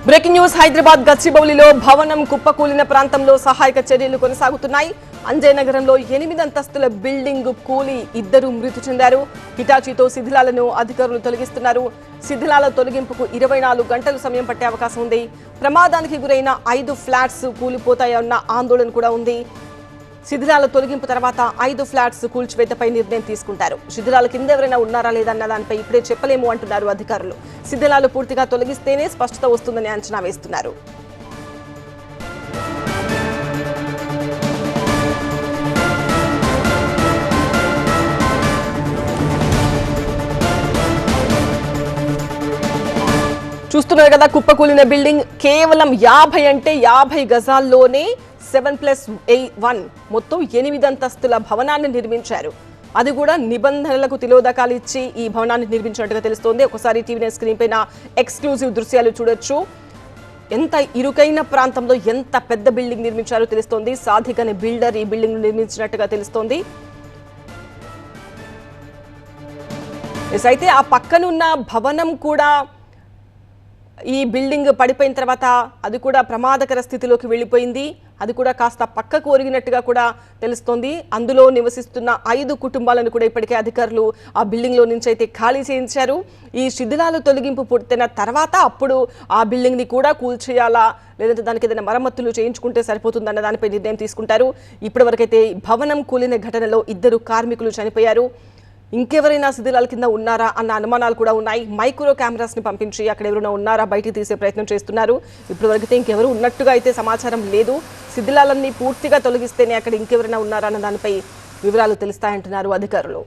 Breaking news Hyderabad గచ్చిబౌలిలో భవనం కుప్పకూలిన ప్రాంతంలో సహాయక చర్యలు కొనసాగుతున్నాయి. అంజయ్ నగరంలో 8 అంతస్తుల బిల్డింగ్ కూలి 2 మృతి చెందారు. హిటాచీతో శిథిలాలను అధికారులు తొలగిస్తున్నారు. శిథిలాల తొలగింపుకు 24 గంటలు సమయం పట్టే అవకాశం ఉంది. ప్రమాదానికి గురైన 5 ఫ్లాట్స్ కూలిపోతాయన్న ఆందోళన కూడా ఉంది. శిథిలాల తొలగింపు తర్వాత 5 ఫ్లాట్స్ కూల్చివేతపై నిర్ణయం తీసుకుంటారు. శిథిలాల కింద ఎవరైనా ఉన్నారా లేదన్న దానిపై ఇప్పుడే చెప్పలేము అంటున్నారు అధికారులు. శిథిలాలు పూర్తిగా తొలగిస్తేనే స్పష్టత వస్తుందని అంచనా వేస్తున్నారు. చూస్తున్నారు కదా, కుప్పకూలిన బిల్డింగ్ కేవలం 50 అంటే 50 గజాల్లోనే 7+1 మొత్తం 8 అంతస్తుల భవనాన్ని నిర్మించారు. అది కూడా నిబంధనలకు తిలోదకాలు ఇచ్చి ఈ భవనాన్ని నిర్మించినట్టుగా తెలుస్తోంది. ఒకసారి టీవీ స్క్రీన్ పైన ఎక్స్క్లూజివ్ దృశ్యాలు చూడొచ్చు. ఎంత ఇరుకైన ప్రాంతంలో ఎంత పెద్ద బిల్డింగ్ నిర్మించారో తెలుస్తోంది. సాధిక్ అనే బిల్డర్ ఈ బిల్డింగ్ నిర్మించినట్టుగా తెలుస్తోంది. అయితే ఆ పక్కనున్న భవనం కూడా ఈ బిల్డింగ్ పడిపోయిన తర్వాత అది కూడా ప్రమాదకర స్థితిలోకి వెళ్ళిపోయింది. అది కూడా కాస్త పక్కకు ఒరిగినట్టుగా కూడా తెలుస్తోంది. అందులో నివసిస్తున్న 5 కుటుంబాలను కూడా ఇప్పటికే అధికారులు ఆ బిల్డింగ్లో నుంచి అయితే ఖాళీ చేయించారు. ఈ శిథిలాల తొలగింపు పూర్తయిన తర్వాత అప్పుడు ఆ బిల్డింగ్ని కూడా కూల్చేయాలా లేదంటే దానికి ఏదైనా మరమ్మతులు చేయించుకుంటే సరిపోతుందన్న దానిపై నిర్ణయం తీసుకుంటారు. ఇప్పటివరకైతే భవనం కూలిన ఘటనలో 2 కార్మికులు చనిపోయారు. ఇంకెవరైనా శిథిలాల కింద ఉన్నారా అన్న అనుమానాలు కూడా ఉన్నాయి. మైక్రో కెమెరాస్ ని పంపించి అక్కడ ఎవరైనా ఉన్నారా బయటికి తీసే ప్రయత్నం చేస్తున్నారు. ఇప్పటివరకైతే ఇంకెవరు ఉన్నట్టుగా అయితే సమాచారం లేదు. శిథిలాలన్నీ పూర్తిగా తొలగిస్తేనే అక్కడ ఇంకెవరైనా ఉన్నారా అన్న దానిపై వివరాలు తెలుస్తాయంటున్నారు అధికారులు.